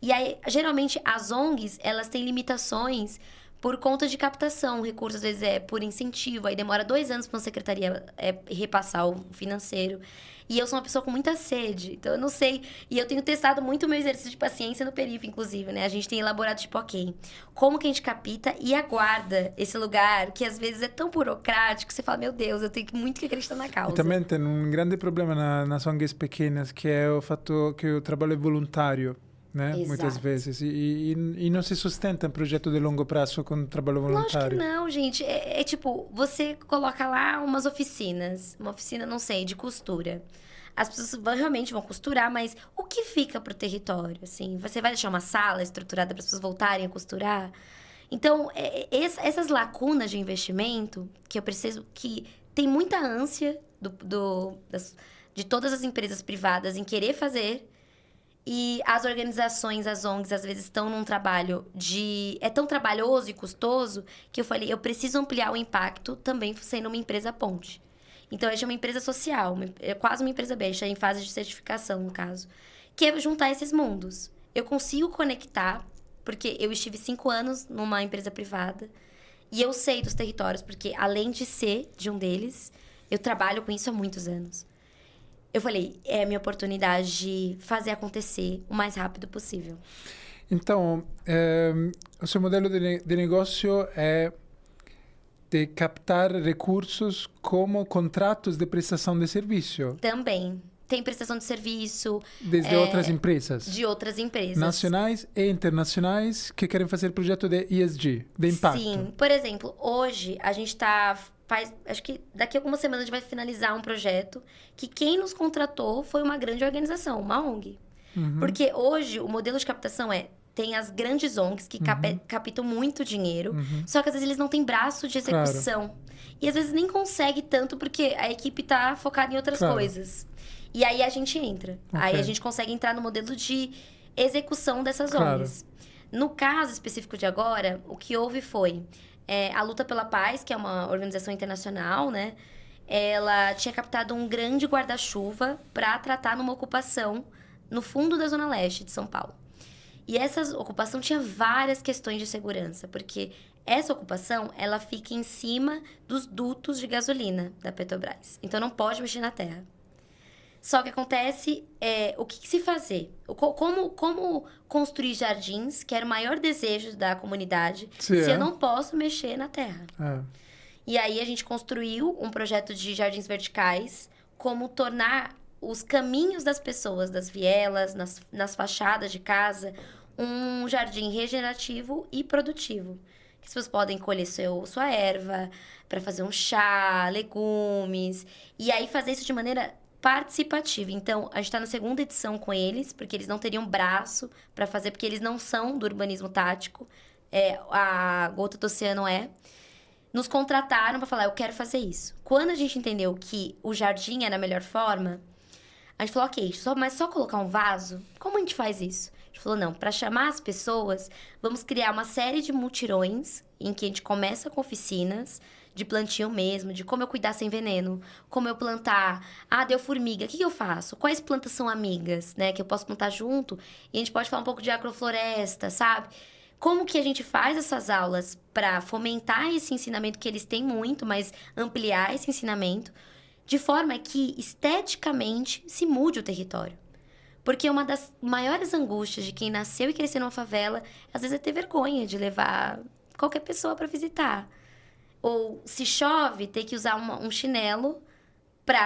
E aí, geralmente, as ONGs, elas têm limitações por conta de captação. O recurso, às vezes, é por incentivo. Aí demora 2 anos para uma secretaria repassar o financeiro. E eu sou uma pessoa com muita sede. Então, eu não sei. E eu tenho testado muito o meu exercício de paciência no Perifa, inclusive, né? A gente tem elaborado, tipo, ok, como que a gente capta e aguarda esse lugar que, às vezes, é tão burocrático. Você fala, meu Deus, eu tenho muito que acreditar na causa. E também tem um grande problema nas ONGs pequenas, que é o fato que o trabalho é voluntário. Né? Exato. Muitas vezes. E não se sustenta um projeto de longo prazo com trabalho voluntário. Lógico que não, gente. É tipo, você coloca lá umas oficinas. Uma oficina, não sei, de costura. As pessoas realmente vão costurar, mas o que fica pro território, assim? Você vai deixar uma sala estruturada para as pessoas voltarem a costurar? Então, essas lacunas de investimento, que eu preciso... que tem muita ânsia de todas as empresas privadas em querer fazer... E as organizações, as ONGs, às vezes estão num trabalho é tão trabalhoso e custoso que eu falei, eu preciso ampliar o impacto também sendo uma empresa ponte. Então, a gente é uma empresa social, é quase uma empresa B, a gente está em fase de certificação, no caso. Que é juntar esses mundos. Eu consigo conectar, porque eu estive 5 anos numa empresa privada e eu sei dos territórios, porque além de ser de um deles, eu trabalho com isso há muitos anos. Eu falei, é a minha oportunidade de fazer acontecer o mais rápido possível. Então, o seu modelo de negócio é de captar recursos como contratos de prestação de serviço? Também. Tem prestação de serviço. Desde outras empresas? De outras empresas. Nacionais e internacionais que querem fazer projeto de ESG, de impacto. Sim. Por exemplo, hoje a gente está... acho que daqui a algumas semanas a gente vai finalizar um projeto que quem nos contratou foi uma grande organização, uma ONG. Uhum. Porque hoje o modelo de captação tem as grandes ONGs que captam muito dinheiro, só que às vezes eles não têm braço de execução. Claro. E às vezes nem consegue tanto porque a equipe está focada em outras coisas. E aí a gente entra. Okay. Aí a gente consegue entrar no modelo de execução dessas ONGs. No caso específico de agora, o que houve foi... a Luta pela Paz, que é uma organização internacional, né? Ela tinha captado um grande guarda-chuva para tratar numa ocupação no fundo da Zona Leste de São Paulo. E essa ocupação tinha várias questões de segurança, porque essa ocupação, ela fica em cima dos dutos de gasolina da Petrobras. Então, não pode mexer na terra. Só que acontece, o que se fazer? Como construir jardins, que era o maior desejo da comunidade, se eu não posso mexer na terra. E aí, a gente construiu um projeto de jardins verticais, como tornar os caminhos das pessoas, das vielas, nas fachadas de casa, um jardim regenerativo e produtivo. Que as pessoas podem colher sua erva, para fazer um chá, legumes, e aí fazer isso de maneira participativa. Então, a gente está na 2ª edição com eles, porque eles não teriam braço para fazer, porque eles não são do urbanismo tático, a Gota do Oceano nos contrataram para falar, eu quero fazer isso. Quando a gente entendeu que o jardim era a melhor forma, a gente falou, ok, mas só colocar um vaso? Como a gente faz isso? A gente falou, não, para chamar as pessoas, vamos criar uma série de mutirões em que a gente começa com oficinas de plantio mesmo, de como eu cuidar sem veneno, como eu plantar. Ah, deu formiga, o que eu faço? Quais plantas são amigas, né, que eu posso plantar junto? E a gente pode falar um pouco de agrofloresta, sabe? Como que a gente faz essas aulas para fomentar esse ensinamento que eles têm muito, mas ampliar esse ensinamento, de forma que esteticamente se mude o território. Porque uma das maiores angústias de quem nasceu e cresceu numa favela, às vezes é ter vergonha de levar qualquer pessoa para visitar. Ou se chove, ter que usar um chinelo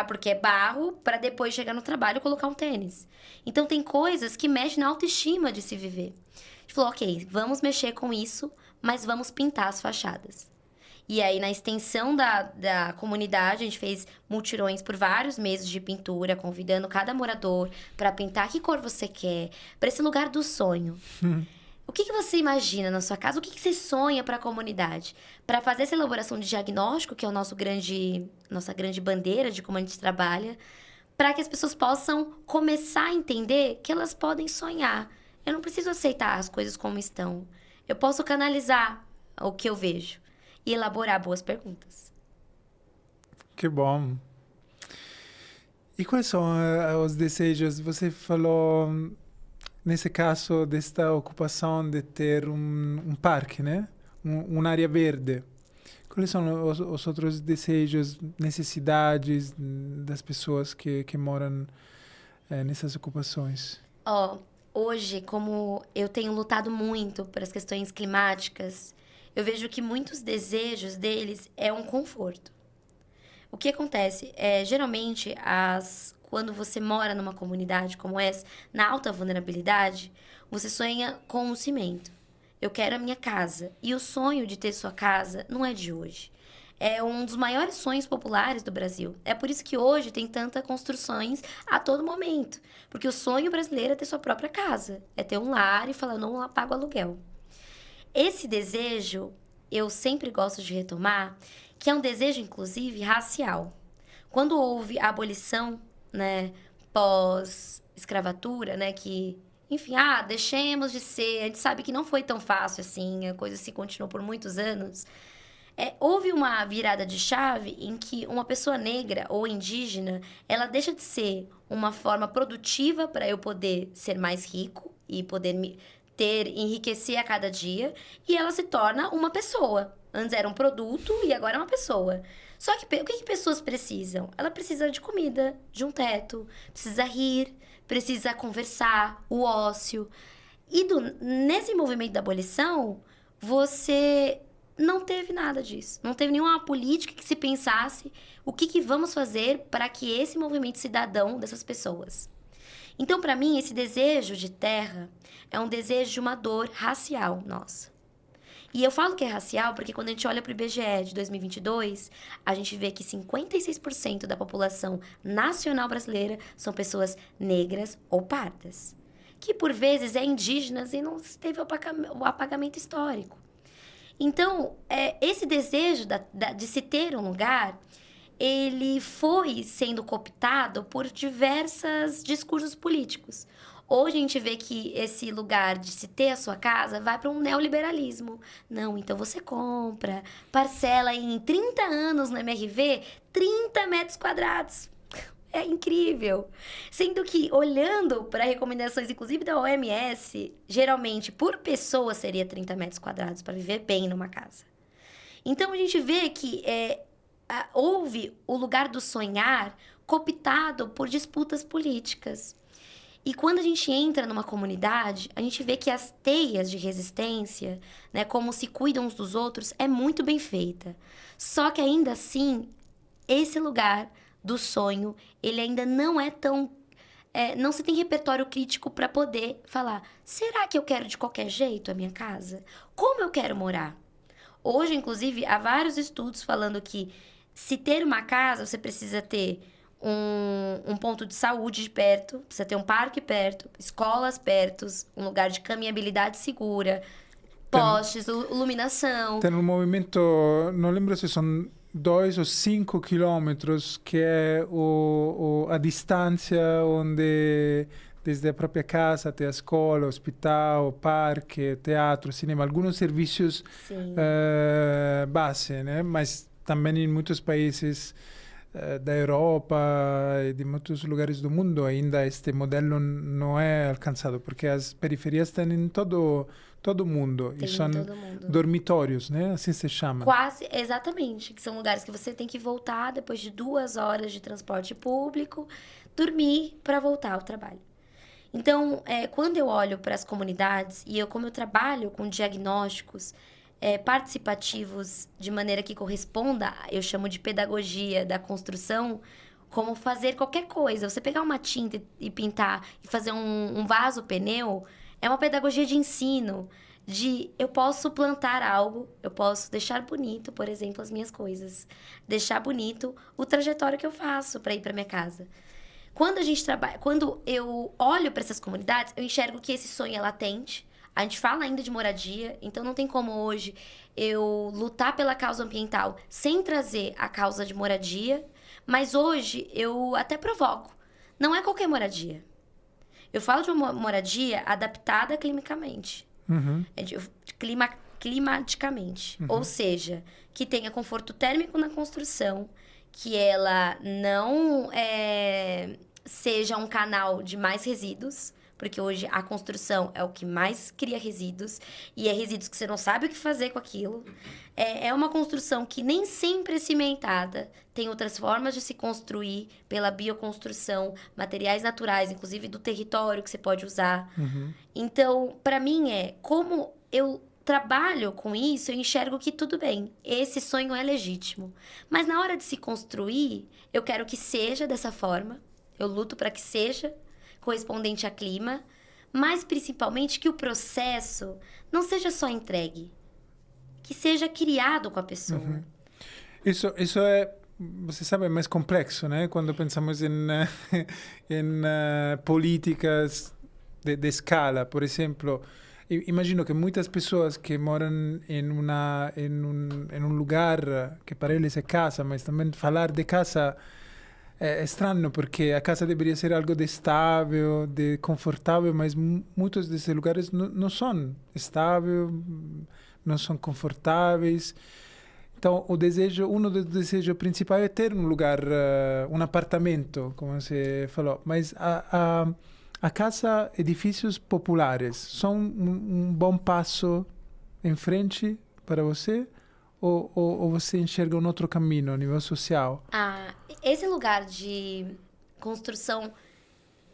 porque é barro, para depois chegar no trabalho e colocar um tênis. Então tem coisas que mexem na autoestima de se viver. A gente falou, ok, vamos mexer com isso, mas vamos pintar as fachadas. E aí, na extensão da comunidade, a gente fez mutirões por vários meses de pintura, convidando cada morador para pintar que cor você quer, para esse lugar do sonho. O que você imagina na sua casa? O que você sonha para a comunidade? Para fazer essa elaboração de diagnóstico, que é nossa grande bandeira de como a gente trabalha, para que as pessoas possam começar a entender que elas podem sonhar. Eu não preciso aceitar as coisas como estão. Eu posso canalizar o que eu vejo e elaborar boas perguntas. Que bom. E quais são os desejos? Você falou, nesse caso, desta ocupação de ter um parque, né? Uma área verde. Quais são os outros desejos, necessidades das pessoas que moram nessas ocupações? Hoje, como eu tenho lutado muito para as questões climáticas, eu vejo que muitos desejos deles é um conforto. O que acontece? Geralmente, quando você mora numa comunidade como essa, na alta vulnerabilidade, você sonha com o cimento. Eu quero a minha casa. E o sonho de ter sua casa não é de hoje. É um dos maiores sonhos populares do Brasil. É por isso que hoje tem tantas construções a todo momento. Porque o sonho brasileiro é ter sua própria casa. É ter um lar e falar, não pago aluguel. Esse desejo, eu sempre gosto de retomar, que é um desejo, inclusive, racial. Quando houve a abolição, né, pós-escravatura, né, que, enfim, deixemos de ser, a gente sabe que não foi tão fácil assim, a coisa se continuou por muitos anos. Houve uma virada de chave em que uma pessoa negra ou indígena, ela deixa de ser uma forma produtiva para eu poder ser mais rico e poder enriquecer a cada dia, e ela se torna uma pessoa. Antes era um produto e agora é uma pessoa. Só que o que pessoas precisam? Ela precisa de comida, de um teto, precisa rir, precisa conversar, o ócio. E nesse movimento da abolição, você não teve nada disso. Não teve nenhuma política que se pensasse o que vamos fazer para que esse movimento cidadão dessas pessoas. Então, para mim, esse desejo de terra é um desejo de uma dor racial nossa. E eu falo que é racial porque quando a gente olha para o IBGE de 2022, a gente vê que 56% da população nacional brasileira são pessoas negras ou pardas, que por vezes é indígenas e não teve o apagamento histórico. Então, esse desejo de se ter um lugar, ele foi sendo cooptado por diversos discursos políticos. Hoje a gente vê que esse lugar de se ter a sua casa vai para um neoliberalismo. Não, então você compra, parcela em 30 anos no MRV, 30 metros quadrados. É incrível. Sendo que, olhando para recomendações, inclusive da OMS, geralmente, por pessoa, seria 30 metros quadrados para viver bem numa casa. Então, a gente vê que houve o lugar do sonhar cooptado por disputas políticas. E quando a gente entra numa comunidade, a gente vê que as teias de resistência, né, como se cuidam uns dos outros, é muito bem feita. Só que, ainda assim, esse lugar do sonho, ele ainda não é tão... não se tem repertório crítico para poder falar, será que eu quero de qualquer jeito a minha casa? Como eu quero morar? Hoje, inclusive, há vários estudos falando que se ter uma casa, você precisa ter um ponto de saúde de perto, precisa ter um parque perto, escolas perto, um lugar de caminhabilidade segura, Postes, iluminação. Tem um movimento, não lembro se são 2 ou 5 quilômetros, que é a distância onde, desde a própria casa até a escola, hospital, parque, teatro, cinema, alguns serviços base, né? Mas também em muitos países da Europa e de muitos lugares do mundo ainda este modelo não é alcançado, porque as periferias estão em todo mundo. Tem e são todo mundo. dormitórios, né? Assim se chama. Quase, exatamente. Que são lugares que você tem que voltar depois de 2 horas de transporte público, dormir para voltar ao trabalho. Então, quando eu olho para as comunidades, e como eu trabalho com diagnósticos participativos de maneira que corresponda, eu chamo de pedagogia da construção, como fazer qualquer coisa. Você pegar uma tinta e pintar e fazer um vaso pneu, é uma pedagogia de ensino, eu posso plantar algo, eu posso deixar bonito, por exemplo, as minhas coisas. Deixar bonito o trajetório que eu faço para ir para minha casa. Quando eu olho para essas comunidades, eu enxergo que esse sonho é latente. A gente fala ainda de moradia, então não tem como hoje eu lutar pela causa ambiental sem trazer a causa de moradia, mas hoje eu até provoco. Não é qualquer moradia. Eu falo de uma moradia adaptada climaticamente. Uhum. Climaticamente. Uhum. Ou seja, que tenha conforto térmico na construção, que ela não seja um canal de mais resíduos, porque hoje a construção é o que mais cria resíduos, e é resíduos que você não sabe o que fazer com aquilo. É uma construção que nem sempre é cimentada, tem outras formas de se construir pela bioconstrução, materiais naturais, inclusive do território que você pode usar. Uhum. Então, para mim como eu trabalho com isso, eu enxergo que tudo bem, esse sonho é legítimo. Mas na hora de se construir, eu quero que seja dessa forma, eu luto para que seja correspondente a clima, mas principalmente que o processo não seja só entregue, que seja criado com a pessoa. Uhum. Isso é, você sabe, é mais complexo, né? Quando pensamos em políticas de escala, por exemplo, imagino que muitas pessoas que moram em um lugar que para eles é casa, mas também falar de casa é estranho, porque a casa deveria ser algo de estável, de confortável, mas muitos desses lugares não são estáveis, não são confortáveis. Então, um dos desejos principais é ter um lugar, um apartamento, como você falou. Mas a casa, edifícios populares, são um bom passo em frente para você? Ou você enxerga um outro caminho a nível social? Esse lugar de construção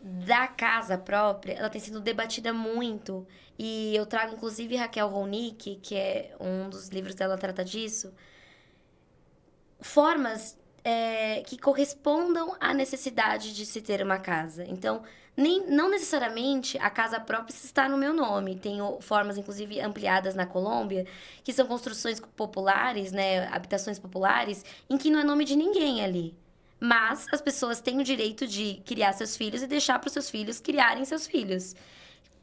da casa própria, ela tem sido debatida muito. E eu trago, inclusive, Raquel Ronick, que é um dos livros dela trata disso. Formas que correspondam à necessidade de se ter uma casa. Então, não necessariamente a casa própria está no meu nome. Tem formas, inclusive, ampliadas na Colômbia, que são construções populares, né, habitações populares, em que não é nome de ninguém ali. Mas as pessoas têm o direito de criar seus filhos e deixar para os seus filhos criarem seus filhos.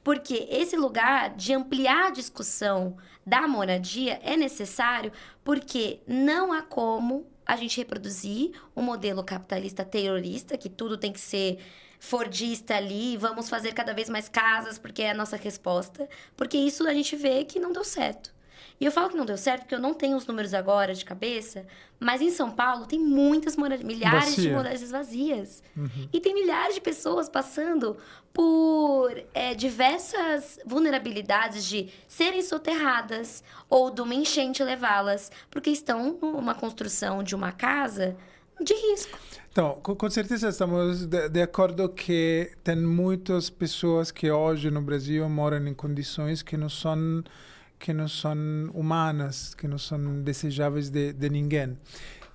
Porque esse lugar de ampliar a discussão da moradia é necessário, porque não há como a gente reproduzir um modelo capitalista terrorista, que tudo tem que ser fordista ali, vamos fazer cada vez mais casas, porque é a nossa resposta, porque isso a gente vê que não deu certo. E eu falo que não deu certo porque eu não tenho os números agora de cabeça, mas em São Paulo tem milhares de moradias vazias. Uhum. E tem milhares de pessoas passando por diversas vulnerabilidades de serem soterradas ou de uma enchente levá-las, porque estão numa construção de uma casa de risco. Então, com certeza estamos de acordo que tem muitas pessoas que hoje no Brasil moram em condições que não são humanas, que não são desejáveis de ninguém.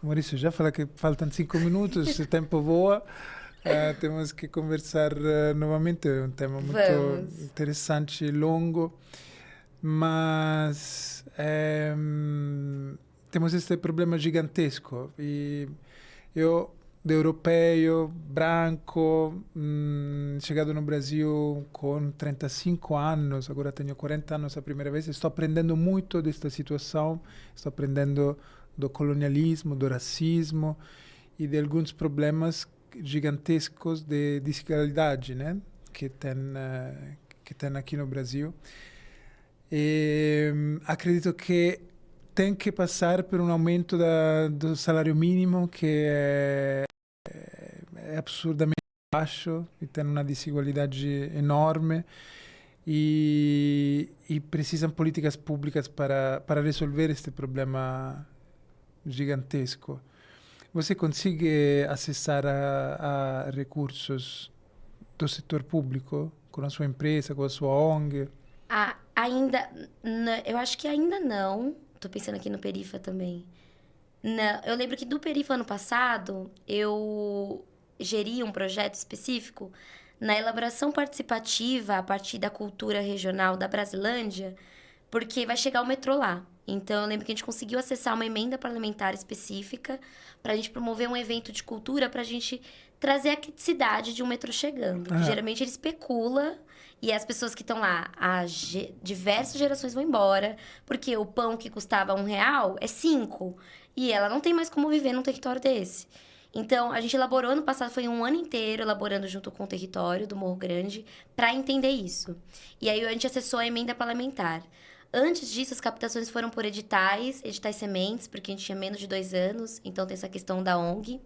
Maurício, já falei que faltam 5 minutos, o tempo voa. Temos que conversar novamente, é um tema muito interessante e longo, mas temos este problema gigantesco e eu de europeu, branco, chegado no Brasil com 35 anos, agora tenho 40 anos a primeira vez, estou aprendendo muito desta situação, estou aprendendo do colonialismo, do racismo e de alguns problemas gigantescos de desigualdade, né, que tem aqui no Brasil. E acredito que tem que passar por um aumento do salário mínimo, que é absurdamente baixo e tem uma desigualdade enorme. E precisam políticas públicas para resolver este problema gigantesco. Você consegue acessar a recursos do setor público com a sua empresa, com a sua ONG? Eu acho que ainda não. Tô pensando aqui no Perifa também. Não, eu lembro que do Perifa ano passado, eu geri um projeto específico na elaboração participativa a partir da cultura regional da Brasilândia, porque vai chegar o metrô lá. Então, eu lembro que a gente conseguiu acessar uma emenda parlamentar específica para a gente promover um evento de cultura, para a gente trazer a criticidade de um metrô chegando. Geralmente, ele especula e as pessoas que estão lá, diversas gerações vão embora, porque o pão que custava R$1 é 5. E ela não tem mais como viver num território desse. Então, a gente elaborou, ano passado foi um ano inteiro elaborando junto com o território do Morro Grande para entender isso. E aí, a gente acessou a emenda parlamentar. Antes disso, as captações foram por editais sementes, porque a gente tinha menos de 2 anos, então tem essa questão da ONG.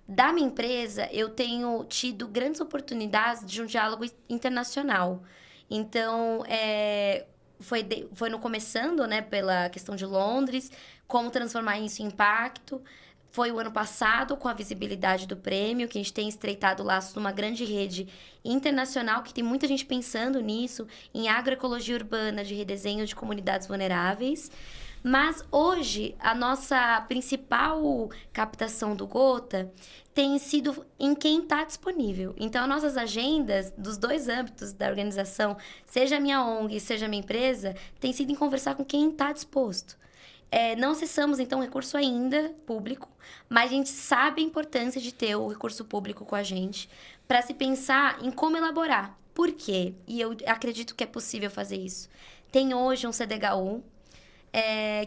Da minha empresa, eu tenho tido grandes oportunidades de um diálogo internacional. Então, foi no começando, né, pela questão de Londres, como transformar isso em impacto. Foi o ano passado, com a visibilidade do prêmio, que a gente tem estreitado laços numa grande rede internacional, que tem muita gente pensando nisso, em agroecologia urbana, de redesenho de comunidades vulneráveis. Mas hoje, a nossa principal captação do Gota tem sido em quem está disponível. Então, as nossas agendas dos 2 âmbitos da organização, seja a minha ONG, seja a minha empresa, tem sido em conversar com quem está disposto. Não acessamos, então, recurso ainda público, mas a gente sabe a importância de ter o recurso público com a gente para se pensar em como elaborar. Por quê? E eu acredito que é possível fazer isso. Tem hoje um CDHU,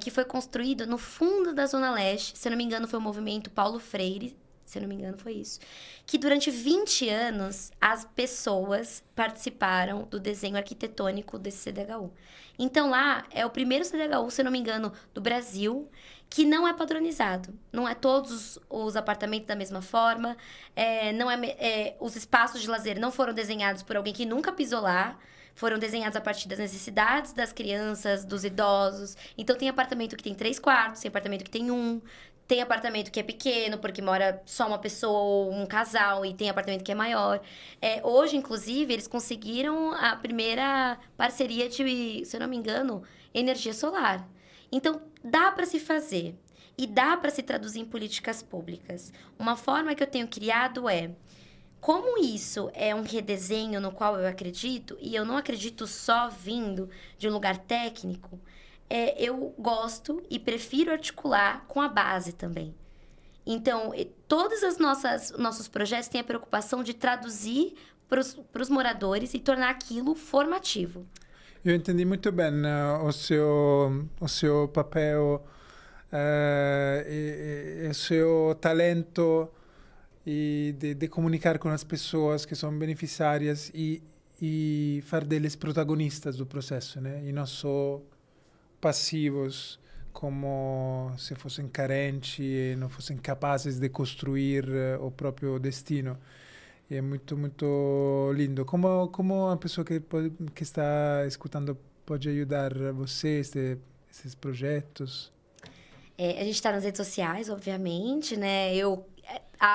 que foi construído no fundo da Zona Leste, se eu não me engano foi o movimento Paulo Freire, se eu não me engano foi isso, que durante 20 anos as pessoas participaram do desenho arquitetônico desse CDHU. Então lá é o primeiro CDHU, se eu não me engano, do Brasil, que não é padronizado. Não é todos os apartamentos da mesma forma, os espaços de lazer não foram desenhados por alguém que nunca pisou lá, foram desenhados a partir das necessidades das crianças, dos idosos. Então, tem apartamento que tem 3 quartos, tem apartamento que tem 1. Tem apartamento que é pequeno, porque mora só uma pessoa ou um casal. E tem apartamento que é maior. Hoje, inclusive, eles conseguiram a primeira parceria de, se eu não me engano, energia solar. Então, dá para se fazer. E dá para se traduzir em políticas públicas. Uma forma que eu tenho criado como isso é um redesenho no qual eu acredito, e eu não acredito só vindo de um lugar técnico, eu gosto e prefiro articular com a base também. Então, todos os nossos projetos têm a preocupação de traduzir para os moradores e tornar aquilo formativo. Eu entendi muito bem o seu papel, o seu talento e de comunicar com as pessoas que são beneficiárias e fazer deles protagonistas do processo, né? E não só passivos, como se fossem carentes e não fossem capazes de construir o próprio destino. E é muito, muito lindo. Como a pessoa que está escutando pode ajudar você, esses projetos? A gente está nas redes sociais, obviamente, né?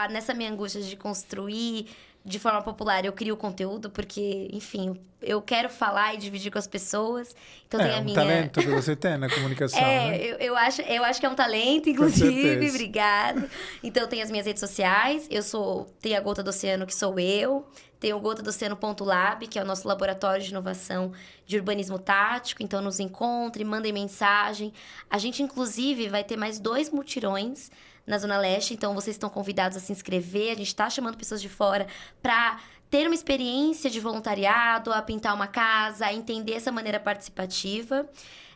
Nessa minha angústia de construir de forma popular, eu crio conteúdo, porque, enfim, eu quero falar e dividir com as pessoas. Então tem a minha... talento que você tem na comunicação, né? eu acho que é um talento, inclusive, obrigado. Então tem as minhas redes sociais, tenho a Gota do Oceano, que sou eu. Tem o GotaDoCeano.lab, que é o nosso laboratório de inovação de urbanismo tático. Então, nos encontre, mandem mensagem. A gente, inclusive, vai ter mais 2 mutirões na Zona Leste. Então, vocês estão convidados a se inscrever. A gente está chamando pessoas de fora para ter uma experiência de voluntariado, a pintar uma casa, a entender essa maneira participativa.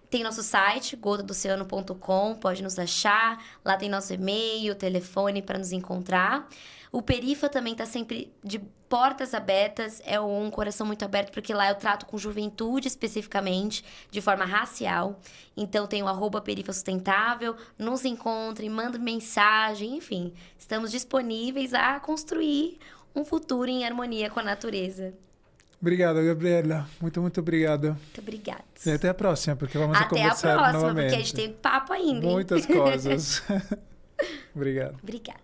Tem nosso site, gotadoceano.com, pode nos achar. Lá tem nosso e-mail, telefone para nos encontrar. O Perifa também está sempre de portas abertas, é um coração muito aberto, porque lá eu trato com juventude especificamente, de forma racial. Então tem o @Perifa Sustentável, nos encontrem, mandem mensagem, enfim. Estamos disponíveis a construir um futuro em harmonia com a natureza. Obrigado, Gabriela. Muito, muito obrigado. Muito obrigada. E até a próxima, porque vamos Até conversar a próxima, novamente. porque a gente tem papo ainda, hein? Muitas coisas. Obrigado. Obrigada.